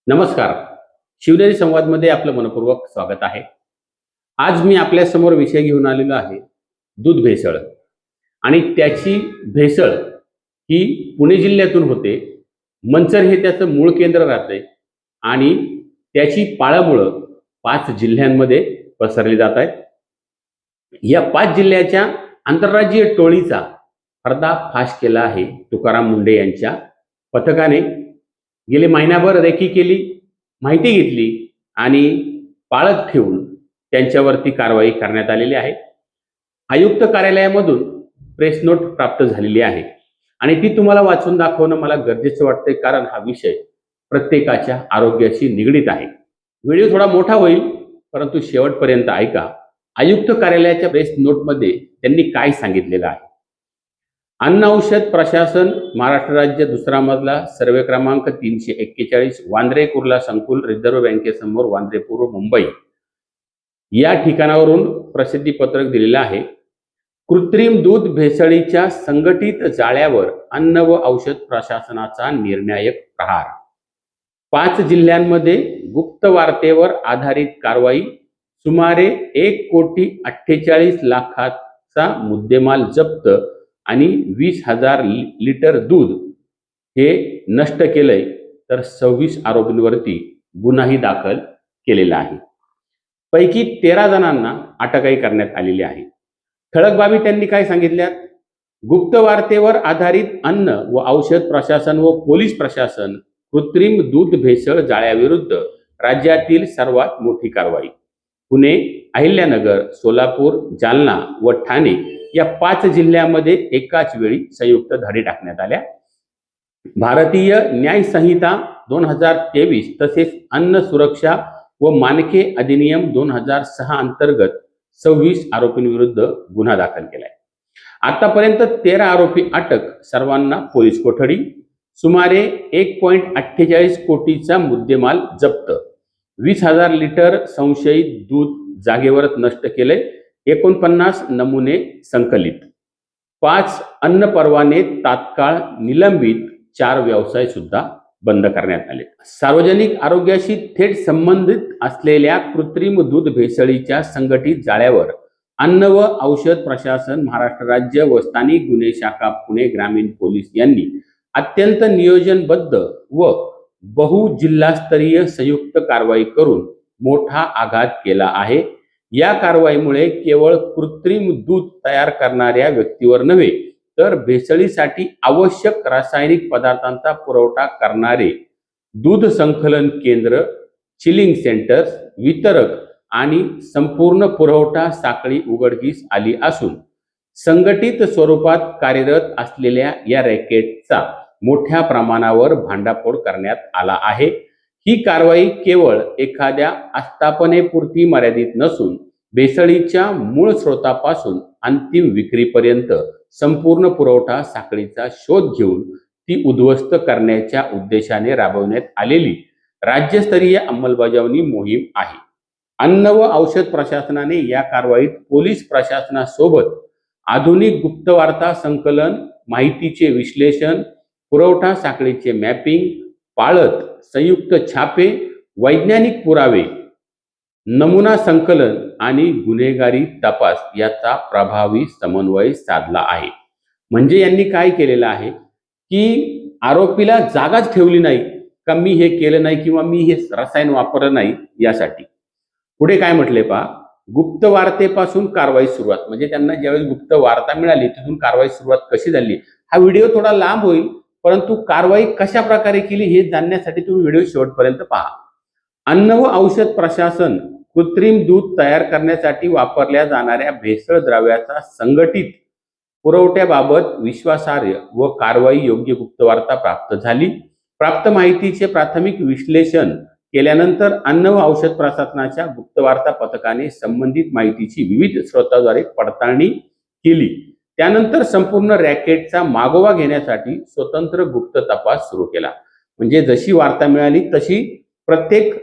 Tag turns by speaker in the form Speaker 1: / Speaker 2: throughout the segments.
Speaker 1: नमस्कार. शिवनेरी संवादमध्ये आपलं मनपूर्वक स्वागत आहे. आज मी आपल्या समोर विषय घेऊन आलेलो आहे दूध भेसळ आणि त्याची भेसळ ही पुणे जिल्ह्यातून होते. मंचर हे त्याचं मूळ केंद्र राहते आणि त्याची पाळंमुळं 5 जिल्ह्यांमध्ये पसरली जात आहेत. या 5 जिल्ह्याच्या आंतरराज्यीय टोळीचा पर्दाफाश केला आहे तुकाराम मुंढे यांच्या पथकाने. गेले महिनाभर रेकी केली, माहिती घेतली आणि पाळत ठेवून त्यांच्यावरती कारवाई करण्यात आलेली आहे. आयुक्त कार्यालयामधून प्रेस नोट प्राप्त झालेली आहे आणि ती तुम्हाला वाचून दाखवणं मला गरजेचं वाटतंय, कारण हा विषय प्रत्येकाच्या आरोग्याशी निगडीत आहे. व्हिडिओ थोडा मोठा होईल, परंतु शेवटपर्यंत ऐका. आयुक्त कार्यालयाच्या प्रेस नोटमध्ये त्यांनी काय सांगितलेलं आहे. अन्न औषध प्रशासन महाराष्ट्र राज्य, दुसरा मजला, सर्वे क्रमांक 341, वांद्रे कुर्ला संकुल, रिझर्व्ह बँकेसमोर, वांद्रे पूर्व, मुंबई या ठिकाणावरून प्रसिद्धी पत्रक दिलेलं आहे. कृत्रिम दूध भेसळीच्या संघटित जाळ्यावर अन्न व औषध प्रशासनाचा निर्णायक प्रहार. 5 जिल्ह्यांमध्ये गुप्त वार्तेवर आधारित कारवाई. सुमारे 1,48,00,00,000चा मुद्देमाल जप्त आणि 20,000 लिटर दूध हे नष्ट केलंय. तर 26 आरोपींवरती गुन्हाही दाखल केलेला आहे. पैकी 13 जणांना अटकही करण्यात आलेली आहे. ठळक बाबी त्यांनी काय सांगितल्यात. गुप्त वार्तेवर आधारित अन्न व औषध प्रशासन व पोलीस प्रशासन कृत्रिम दूध भेसळ जाळ्याविरुद्ध राज्यातील सर्वात मोठी कारवाई. पुणे, अहिल्यानगर, सोलापूर, जालना व ठाणे या 5 जिल्ह्यामध्ये एकाच वेळी संयुक्त धाडी टाकण्यात आल्या. भारतीय न्याय संहिता 2023 तसेच अन्न सुरक्षा व मानके अधिनियम 2006 अंतर्गत 26 आरोपींविरुद्ध गुन्हा दाखल केलाय. आतापर्यंत 13 आरोपी अटक, सर्वांना पोलीस कोठडी. सुमारे 1.48 कोटीचा मुद्देमाल जप्त. 20,000 लिटर संशयित दूध जागेवरच नष्ट केले. 49 नमुने संकलित. 5 अन्न परवाने तात्काळ निलंबित. 4 व्यवसाय सुद्धा बंद करण्यात आले. सार्वजनिक आरोग्याशी थेट संबंधित असलेल्या कृत्रिम दूध भेसळीच्या संघटित जाळ्यावर अन्न व औषध प्रशासन, महाराष्ट्र राज्य व स्थानिक गुन्हे शाखा, पुणे ग्रामीण पोलीस यांनी अत्यंत नियोजनबद्ध व बहुजिल्हास्तरीय संयुक्त कारवाई करून मोठा आघात केला आहे. या कारवाईमुळे केवळ कृत्रिम दूध तयार करणाऱ्या व्यक्तीवर नव्हे, तर भेसळीसाठी आवश्यक रासायनिक पदार्थांचा पुरवठा करणारे दूध संकलन केंद्र, चिलिंग सेंटर्स, वितरक आणि संपूर्ण पुरवठा साखळी उघडकीस आली असून संघटित स्वरूपात कार्यरत असलेल्या या रॅकेटचा मोठ्या प्रमाणावर भांडाफोड करण्यात आला आहे. ही कारवाई केवळ एखाद्या आस्थापनेपुरती मर्यादित नसून भेसळीच्या मूळ स्रोतापासून अंतिम विक्रीपर्यंत संपूर्ण पुरवठा साखळीचा शोध घेऊन ती उद्ध्वस्त करण्याच्या उद्देशाने राबवण्यात आलेली राज्यस्तरीय अंमलबजावणी मोहीम आहे. अन्न व औषध प्रशासनाने या कारवाईत पोलीस प्रशासनासोबत आधुनिक गुप्तवार्ता संकलन, माहितीचे विश्लेषण, पुरवठा साखळीचे मॅपिंग, पाळत, संयुक्त छापे, वैज्ञानिक पुरावे, नमुना संकलन आणि गुन्हेगारी तपास याचा प्रभावी समन्वय साधला आहे. म्हणजे यांनी काय केलेलं आहे की आरोपीला जागाच ठेवली नाही का मी हे केलं नाही किंवा मी हे रसायन वापरलं नाही यासाठी. पुढे काय म्हटले पहा. गुप्त वार्तेपासून कारवाई सुरुवात. म्हणजे त्यांना ज्यावेळेस गुप्त वार्ता मिळाली तिथून कारवाई सुरुवात कशी झाली. हा व्हिडिओ थोडा लांब होईल, परंतु कारवाई कशा प्रकारे केली हे जाणण्यासाठी तुम्ही व्हिडिओ शेवटपर्यंत पहा. अन्न व औषध प्रशासन कृत्रिम दूध तयार करण्यासाठी वापरल्या जाणाऱ्या भेसळ द्रव्याचा संघटित पुरवठ्याबाबत विश्वासार्ह व कारवाई योग्य गुप्तवार्ता प्राप्त झाली. प्राप्त माहितीचे प्राथमिक विश्लेषण केल्यानंतर अन्न व औषध प्रशासनाच्या गुप्तवार्ता पथकाने संबंधित माहितीची विविध स्रोतांद्वारे पडताळणी केली. त्यानंतर संपूर्ण रॅकेटचा मागोवा घेण्यासाठी स्वतंत्र गुप्त तपास सुरू केला. म्हणजे जशी वार्ता मिळाली तशी प्रत्येक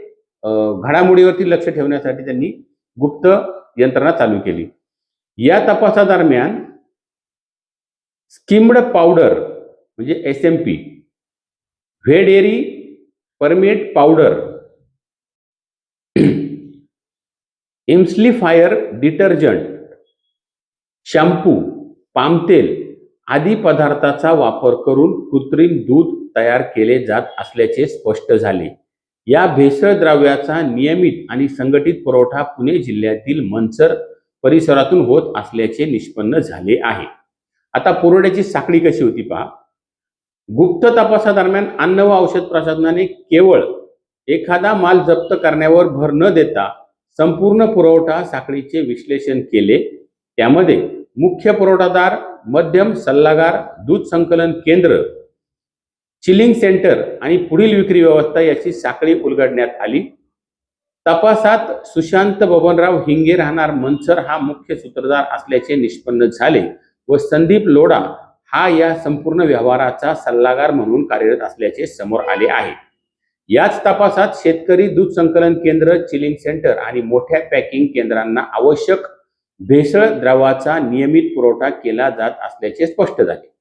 Speaker 1: घडामोडीवरती लक्ष ठेवण्यासाठी त्यांनी गुप्त यंत्रणा चालू केली. या तपासादरम्यान स्किम्ड पावडर म्हणजे SMP, whey dairy permeate powder, emulsifier detergent, shampoo, पामतेल आदी पदार्थाचा वापर करून कृत्रिम दूध तयार केले जात असल्याचे स्पष्ट झाले. या भेसळ द्रव्याचा नियमित आणि संघटित पुरवठा पुणे जिल्ह्यातील मंचर परिसरातून होत असल्याचे निष्पन्न झाले आहे. आता पुरवठ्याची साखळी कशी होती पहा. गुप्त तपासादरम्यान अन्न व औषध प्रशासनाने केवळ एखादा माल जप्त करण्यावर भर न देता संपूर्ण पुरवठा साखळीचे विश्लेषण केले. त्यामध्ये मुख्य पुरवठादार, मध्यम सल्लागार, दूध संकलन केंद्र, चिलिंग सेंटर आणि पुढील विक्री व्यवस्था याची साखळी उलगडण्यात आली. तपासात सुशांत बबनराव हिंगे राहणार मंचर हा मुख्य सूत्रधार असल्याचे निष्पन्न झाले व संदीप लोढा हा या संपूर्ण व्यवहाराचा सल्लागार म्हणून कार्यरत असल्याचे समोर आले आहे. याच तपासात शेतकरी दूध संकलन केंद्र, चिलिंग सेंटर आणि मोठ्या पॅकिंग केंद्रांना आवश्यक भेसळ द्रवाचा नियमित पुरवठा केला जात असल्याचे स्पष्ट झाले.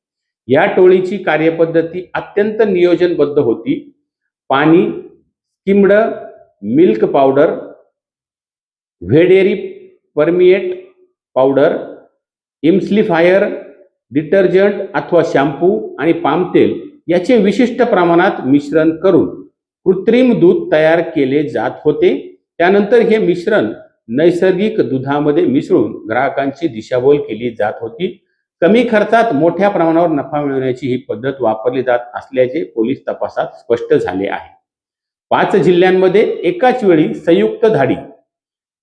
Speaker 1: या टोळीची कार्यपद्धती अत्यंत नियोजनबद्ध होती. पाणी, skimmed milk powder, whey dairy permeate powder, emulsifier detergent अथवा शॅम्पू आणि पामतेल याचे विशिष्ट प्रमाणात मिश्रण करून कृत्रिम दूध तयार केले जात होते. त्यानंतर हे मिश्रण नैसर्गिक दुधामध्ये मिसळून ग्राहकांची दिशाभूल केली जात होती. कमी खर्चात मोठ्या प्रमाणावर नफा मिळवण्याची ही पद्धत वापरली जात असल्याचे पोलीस तपासात स्पष्ट झाले आहे. 5 जिल्ह्यांमध्ये एकाच वेळी संयुक्त धाडी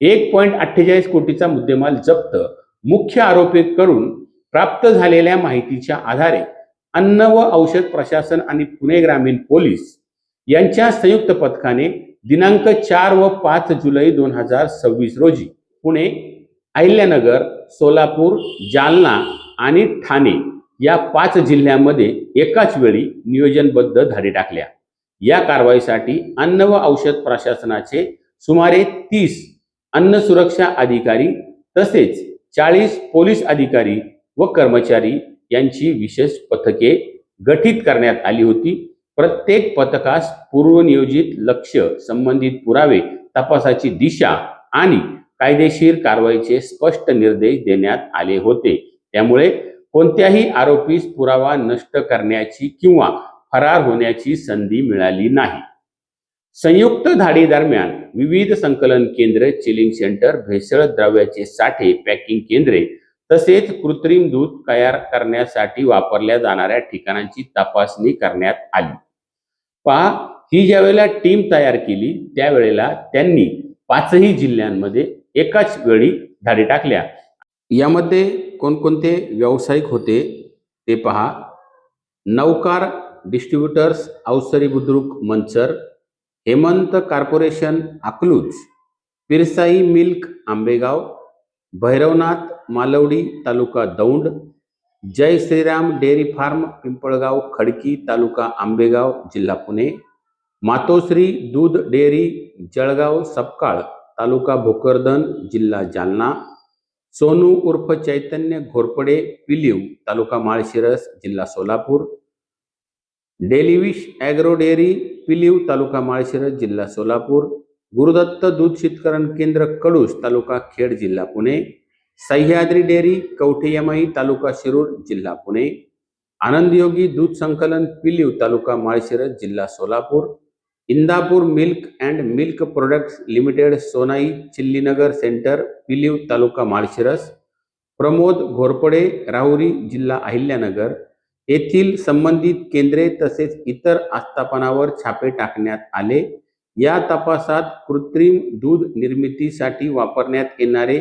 Speaker 1: 1.48 कोटीचा मुद्देमाल जप्त. मुख्य आरोपी करून प्राप्त झालेल्या माहितीच्या आधारे अन्न व औषध प्रशासन आणि पुणे ग्रामीण पोलीस यांच्या संयुक्त पथकाने दिनांक 4 व 5 जुलै 2026 रोजी पुणे, अहिल्यानगर, सोलापूर, जालना आणि ठाणे या 5 जिल्ह्यांमध्ये एकाच वेळी नियोजनबद्ध धाडी टाकल्या. या कारवाईसाठी अन्न व औषध प्रशासनाचे सुमारे 30 अन्न सुरक्षा अधिकारी तसेच 40 पोलीस अधिकारी व कर्मचारी यांची विशेष पथके गठीत करण्यात आली होती. प्रत्येक पथकास पूर्वनियोजित लक्ष्य, संबंधित पुरावे, तपासाची दिशा आणि कायदेशीर कारवाईचे स्पष्ट निर्देश देण्यात आले होते. त्यामुळे कोणत्याही आरोपीस पुरावा नष्ट करण्याची किंवा फरार होण्याची संधी मिळाली नाही. संयुक्त धाडी दरम्यान विविध संकलन केंद्र, चिलिंग सेंटर, भेसळ द्रव्याचे साठे, पॅकिंग केंद्रे तसेच कृत्रिम दूध तयार करण्यासाठी वापरल्या जाणाऱ्या ठिकाणांची तपासणी करण्यात आली. पहा, ही ज्या वेळेला टीम तयार केली त्यावेळेला त्यांनी 5ही जिल्ह्यांमध्ये एकाच वेळी धाडी टाकल्या. यामध्ये कोणकोणते व्यावसायिक होते ते पहा. Navkar distributors Avasari Budruk Manchar, Hemant corporation Akluj, Pirsai milk Ambegaon, Bhairavnath Malwadi taluka Daund, Jai Shriram dairy farm Pimpalgaon Khadki taluka Ambegaon जिल्हा पुणे, मातोश्री दूध डेअरी जळगाव सपकाळ तालुका भोकरदन जिल्हा जालना, सोनू उर्फ चैतन्य घोरपडे पिलीव तालुका माळशिरस जिल्हा सोलापूर, डेलिविश ॲग्रो डेअरी पिलीव तालुका माळशिरस जिल्हा सोलापूर, गुरुदत्त दूध शीतकरण केंद्र कडूस तालुका खेड जिल्हा पुणे, सह्याद्री डेअरी कवठेयमाई तालुका शिरूर जिल्हा पुणे, आनंदयोगी दूध संकलन पिलीव तालुका माळशिरस जिल्हा Solapur, Indapur milk and milk products limited Sonai Chillinagar centre Piliv taluka Malshiras, Pramod Ghorpade Rahuri जिल्हा अहिल्यानगर येथील संबंधित केंद्रे तसेच इतर आस्थापनावर छापे टाकण्यात आले. या तपासात कृत्रिम दूध निर्मितीसाठी वापरण्यात येणारे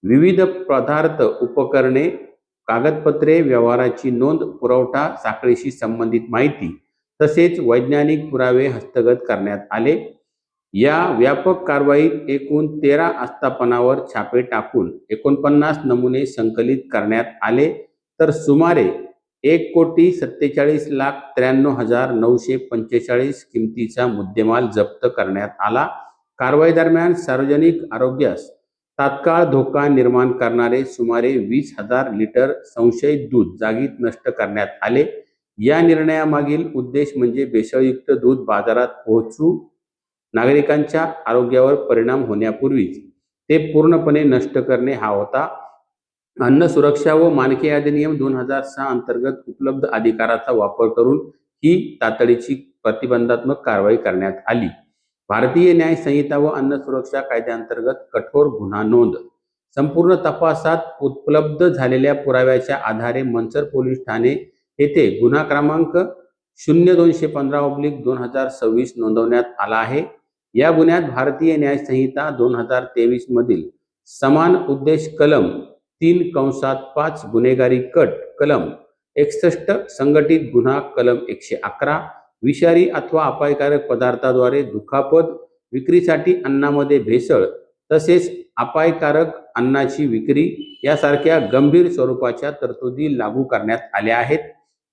Speaker 1: विविध पदार्थ, उपकरणे, कागदपत्रे, व्यवहाराची नोंद, पुरवठा साखळीशी संबंधित माहिती तसेच वैज्ञानिक पुरावे हस्तगत करण्यात आले. या व्यापक कारवाईत एकूण 13 आस्थापनावर छापे टाकून 49 नमुने संकलित करण्यात आले. तर सुमारे 1,47,93,945 किमतीचा मुद्देमाल जप्त करण्यात आला. कारवाई दरम्यान सार्वजनिक आरोग्यास तात्काळ धोका निर्माण करणारे सुमारे 20,000 लिटर संशयित दूध जागीच नष्ट करण्यात आले. या निर्णयामागील उद्देश म्हणजे भेसळयुक्त दूध बाजारात पोहोचू नागरिकांच्या आरोग्यावर परिणाम होण्यापूर्वीच ते पूर्णपणे नष्ट करणे हा होता. अन्न सुरक्षा व मानके अधिनियम 2006 अंतर्गत उपलब्ध अधिकाराचा वापर करून ही तातडीची प्रतिबंधात्मक कारवाई करण्यात आली. भारतीय न्याय संहिता व अन्न सुरक्षा कायद्याअंतर्गत कठोर गुन्हा नोंद. संपूर्ण तपासात उपलब्ध झालेल्या पुराव्याच्या आधारे मनसर पोलीस ठाणे येथे गुन्हा क्रमांक 0215/2026 नोंदवण्यात आला आहे. या गुन्ह्यात भारतीय न्याय संहिता 2023 मधील समान उद्देश कलम 3(5) गुन्हेगारी कट कलम 61 संघटित गुन्हा कलम 111 विषारी अथवा अपायकारक पदार्थाद्वारे दुखापत विक्रीसाठी अन्नामध्ये भेसळ तसेच अपायकारक अन्नाची विक्री यासारख्या गंभीर स्वरूपाच्या तरतुदी लागू करण्यात आल्या आहेत.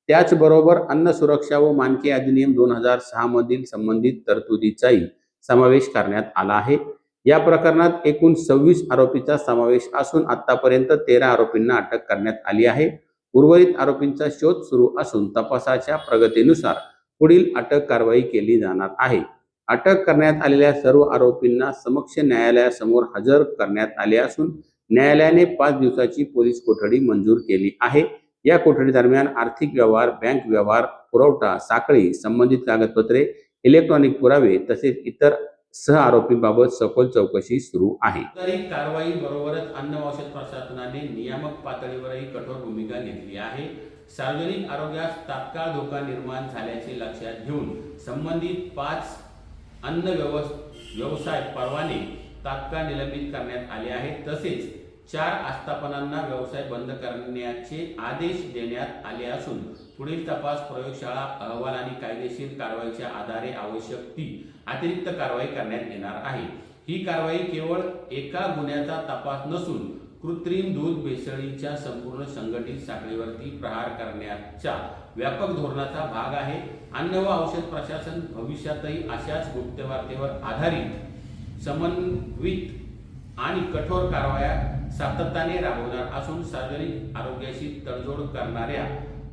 Speaker 1: त्याचबरोबर अन्न सुरक्षा व मानके अधिनियम 2006 मधील संबंधित तरतुदीचाही समावेश करण्यात आला आहे. या प्रकरणात एकूण 26 आरोपींचा समावेश असून आतापर्यंत 13 आरोपींना अटक करण्यात आली आहे. उर्वरित आरोपींचा शोध सुरू असून तपासाच्या प्रगतीनुसार पुढील अटक कारवाई केली जाणार आहे. अटक करण्यात आलेल्या सर्व आरोपींना समक्ष न्यायालयासमोर हजर करण्यात आले असून न्यायालयाने 5 दिवसाची पोलीस कोठडी मंजूर केली आहे. या कोठडी दरम्यान आर्थिक व्यवहार, बँक व्यवहार, पुरवठा साखळी, संबंधित कागदपत्रे, इलेक्ट्रॉनिक पुरावे तसेच इतर सह आरोपींबाबत सखोल चौकशी सुरू आहे. कारवाई बरोबरच अन्न व औषध प्रशासनाने नियामक पातळीवरही कठोर भूमिका घेतली आहे. सार्वजनिक आरोग्यास तात्काळ धोका निर्माण झाल्याचे लक्षात घेऊन संबंधित 5 अन्न व्यवसाय परवाने तात्काळ निलंबित करण्यात आले आहेत. तसेच 4 आस्थापनांना व्यवसाय बंद करण्याचे आदेश देण्यात आले असून पुढील तपास, प्रयोगशाळा अहवाल आणि कायदेशीर कारवाईच्या आधारे आवश्यक ती अतिरिक्त कारवाई करण्यात येणार आहे. ही कारवाई केवळ एका गुन्ह्याचा तपास नसून कृत्रिम दूध भेसळीच्या संपूर्ण संघटित साखळीवरती प्रहार करण्याच्या व्यापक धोरणाचा भाग आहे. अन्न व औषध प्रशासन भविष्यातही अशाच गुप्तवार्तेवर आधारित समन्वित आणि कठोर कारवाया सातत्याने राबवणार असून सार्वजनिक आरोग्याशी तडजोड करणाऱ्या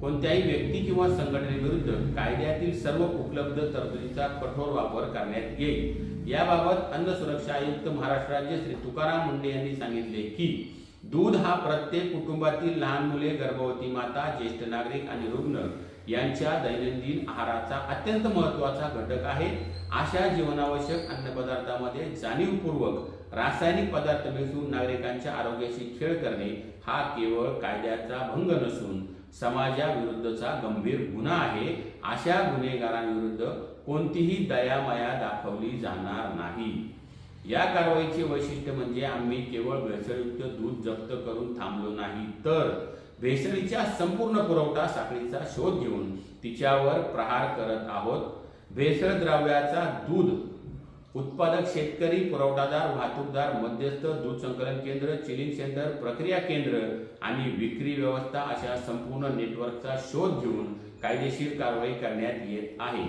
Speaker 1: कोणत्याही व्यक्ती किंवा संघटनेविरुद्ध कायद्यातील सर्व उपलब्ध तरतुदीचा कठोर वापर करण्यात येईल. याबाबत अन्न सुरक्षा आयुक्त महाराष्ट्र राज्य श्री तुकाराम मुंडे यांनी सांगितले की दूध हा प्रत्येक कुटुंबातील लहान मुले, गर्भवती माता, ज्येष्ठ नागरिक आणि रुग्ण यांच्या दैनंदिन आहाराचा अत्यंत महत्त्वाचा घटक आहे. अशा जीवनावश्यक अन्नपदार्थामध्ये जाणीवपूर्वक रासायनिक पदार्थ मिसळून नागरिकांच्या आरोग्याशी खेळ करणे हा केवळ कायद्याचा भंग नसून समाजाविरुद्धचा गंभीर गुन्हा आहे. अशा गुन्हेगारांविरुद्ध कोणतीही दयामाया दाखवली जाणार नाही. या कारवाईचे वैशिष्ट्य म्हणजे आम्ही केवळ भेसळयुक्त दूध जप्त करून थांबलो नाही, तर भेसळीच्या संपूर्ण पुरवठा साखळीचा शोध घेऊन तिच्यावर प्रहार करत आहोत. भेसळ द्रव्याचा दूध उत्पादक, शेतकरी, पुरवठादार, वाहतूकदार, मध्यस्थ, दूध संकलन केंद्र, चिलिंग सेंटर, प्रक्रिया केंद्र आणि विक्री व्यवस्था अशा संपूर्ण नेटवर्कचा शोध घेऊन कायदेशीर कारवाई करण्यात येत आहे.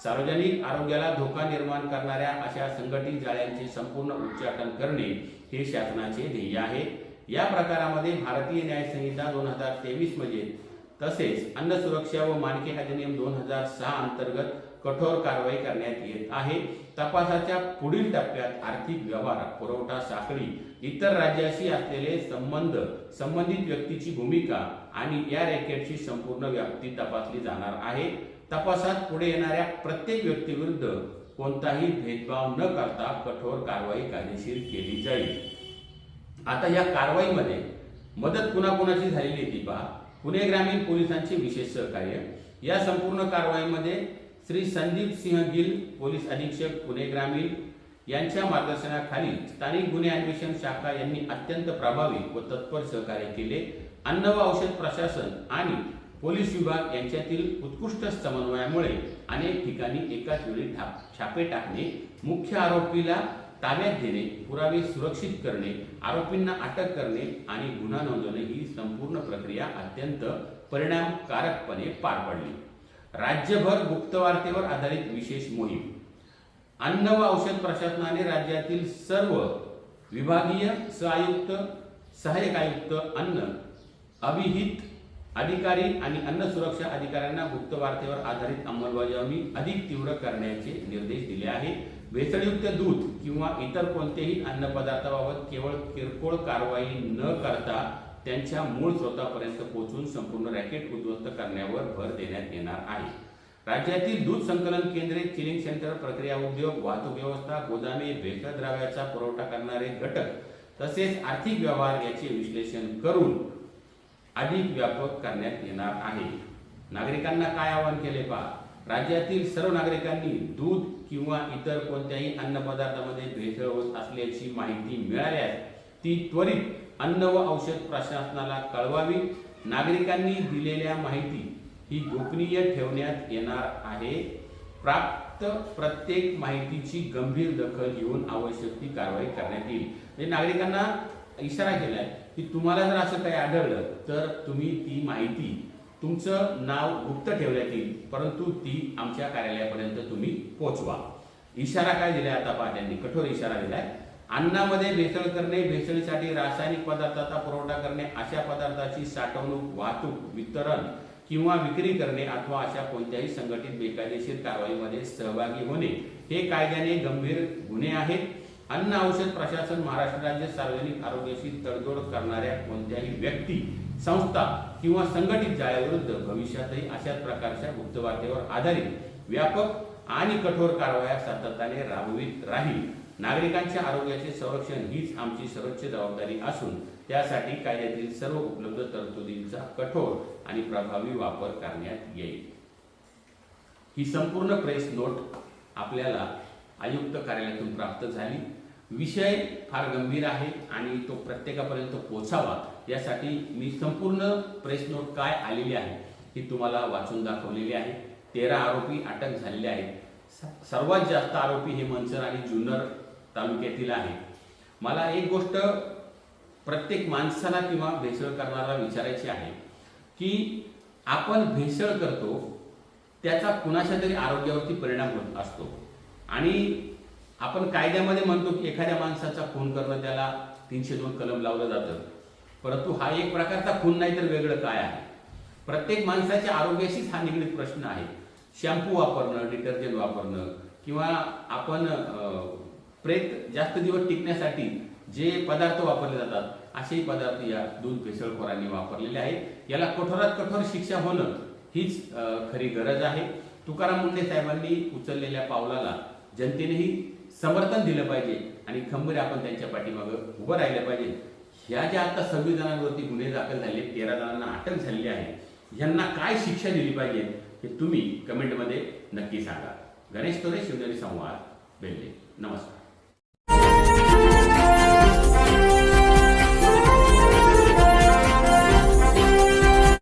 Speaker 1: सार्वजनिक आरोग्याला धोका निर्माण करणाऱ्या अशा संघटित जाळ्यांचे संपूर्ण उच्चाटन करणे हे शासनाचे ध्येय आहे. या प्रकारामध्ये भारतीय न्याय संहिता 2023 मध्ये तसेच अन्न सुरक्षा व मानके अधिनियम 2006 अंतर्गत कठोर कारवाई करण्यात येत आहे. तपासाच्या पुढील टप्प्यात आर्थिक व्यवहार, पुरवठा साखळी, इतर राज्याशी असलेले संबंध, संबंधित व्यक्तीची भूमिका आणि या रॅकेटची संपूर्ण व्याप्ती तपासली जाणार आहे. तपासात पुढे येणाऱ्या प्रत्येक व्यक्तीविरुद्ध कोणताही भेदभाव न करता कठोर कारवाई कायदेशीर केली जाईल. आता या कारवाईमध्ये मदत कुणाकुणाची झालेली ती पहा. पुणे ग्रामीण पोलिसांचे विशेष सहकार्य. या संपूर्ण कारवाईमध्ये श्री संदीप सिंह गिल, पोलीस अधीक्षक पुणे ग्रामीण यांच्या मार्गदर्शनाखाली स्थानिक गुन्हे अन्वेषण शाखा यांनी अत्यंत प्रभावी व तत्पर सहकार्य केले. अन्न व औषध प्रशासन आणि पोलीस विभाग यांच्यातील उत्कृष्ट समन्वयामुळे अनेक ठिकाणी एकाच वेळी छापे टाकणे, मुख्य आरोपीला ताब्यात घेणे, पुरावे सुरक्षित करणे, आरोपींना अटक करणे आणि गुन्हा नोंदवणे ही संपूर्ण प्रक्रिया अत्यंत परिणामकारकपणे पार पडली. राज्यभर गुप्तवार्तेवर आधारित विशेष मोहीम. अन्न व औषध प्रशासनाने राज्यातील सर्व विभागीय सहआयुक्त, सहाय्यक आयुक्त, अन्न, अभिहित अधिकारी आणि अन्न सुरक्षा अधिकाऱ्यांना गुप्त वार्तेवर आधारित अंमलबजावणी अधिक तीव्र करण्याचे निर्देश दिले आहे। भेसळयुक्त दूध किंवा इतर कोणत्याही अन्नपदार्थाबाबत केवळ किरकोळ कारवाई न करता त्यांच्या मूळ स्रोतापर्यंत पोहोचून संपूर्ण रॅकेट उद्ध्वस्त करण्यावर भर देण्यात येणार आहे। राज्यातील दूध संकलन केंद्रे, चिलिंग सेंटर, प्रक्रिया उद्योग, वाहतूक व्यवस्था, गोदामे, भेसळ द्रव्याचा पुरवठा करणारे घटक तसेच आर्थिक व्यवहार याचे विश्लेषण करून अधिक व्यापक करण्यात येणार आहे। नागरिकांना काय आवाहन केले पहा, राज्यातील सर्व नागरिकांनी दूध किंवा इतर कोणत्याही अन्नपदार्थामध्ये भेसळ होत असल्याची माहिती मिळाल्यास ती त्वरित अन्न व औषध प्रशासनाला कळवावी। नागरिकांनी दिलेल्या माहिती ही गोपनीय ठेवण्यात येणार आहे। प्राप्त प्रत्येक माहितीची गंभीर दखल घेऊन आवश्यक ती कारवाई करण्यात येईल। म्हणजे नागरिकांना इशारा केलाय की तुम्हाला जर असं काही आढळलं तर तुम्ही ती माहिती, तुमचं नाव गुप्त ठेवण्यात येईल, परंतु ती आमच्या कार्यालयापर्यंत तुम्ही पोहोचवा। इशारा काय दिलाय आता पहा, त्यांनी कठोर इशारा दिलाय। अन्नामध्ये भेसळ करणे, भेसळीसाठी रासायनिक पदार्थाचा पुरवठा करणे, अशा पदार्थाची साठवणूक, वाहतूक, वितरण किंवा विक्री करणे अथवा अशा कोणत्याही संघटित बेकायदेशीर कारवाईमध्ये सहभागी होणे हे कायद्याने गंभीर गुन्हे आहेत। अन्न औषध प्रशासन महाराष्ट्र राज्य सार्वजनिक आरोग्याशी तडजोड करणाऱ्या कोणत्याही व्यक्ती, संस्था किंवा संघटित जाळ्याविरुद्ध भविष्यातही अशाच प्रकारच्या गुप्तवार्तेवर आधारित व्यापक आणि कठोर कारवाया सातत्याने राबवित राहील। नागरिकांच्या आरोग्याचे संरक्षण हीच आमची सर्वोच्च जबाबदारी असून त्यासाठी कायद्यातील सर्व उपलब्ध तरतुदींचा कठोर आणि प्रभावी वापर करण्यात येईल। ही संपूर्ण प्रेस नोट आपल्याला आयुक्त कार्यालयातून प्राप्त झाली। विषय फार गंभीर आहे आणि तो प्रत्येकापर्यंत पोहोचावा यासाठी मी संपूर्ण प्रेस नोट काय आलेली आहे ही तुम्हाला वाचून दाखवलेली आहे। 13 आरोपी अटक झालेले आहेत। सर्वात जास्त आरोपी हे मंचर आणि जुन्नर तालुक्यातील आहेत। मला एक गोष्ट प्रत्येक माणसाला किंवा भेसळ करणारा विचारायची आहे की आपण भेसळ करतो त्याचा कुणाच्या तरी आरोग्यावरती परिणाम होत असतो आणि आपण कायद्यामध्ये म्हणतो की एखाद्या माणसाचा खून करणं त्याला 302 कलम लावलं जातं, परंतु हा एक प्रकारचा खून नाही तर वेगळं काय आहे? प्रत्येक माणसाच्या आरोग्याशीच हा निगडीत प्रश्न आहे। शॅम्पू वापरणं, डिटर्जंट वापरणं किंवा आपण प्रेत जास्त दिवस टिकण्यासाठी जे पदार्थ वापरले जातात असेही पदार्थ या दूध भेसळखोरांनी वापरलेले आहेत। याला कठोरात कठोर शिक्षा होणं हीच खरी गरज आहे। तुकाराम मुंडे साहेबांनी उचललेल्या पावलाला जनतेनेही समर्थन दिलं पाहिजे आणि खंबीर आपण त्यांच्या पाठीमागे उभं राहिलं पाहिजे। ह्या ज्या आता 26 जणांवरती गुन्हे दाखल झाले, 13 जणांना अटक झालेली आहे, यांना काय शिक्षा दिली पाहिजे हे तुम्ही कमेंटमध्ये नक्की सांगा। गणेश तोरे, शिवनेरी संवाद, बेल्ले। नमस्कार।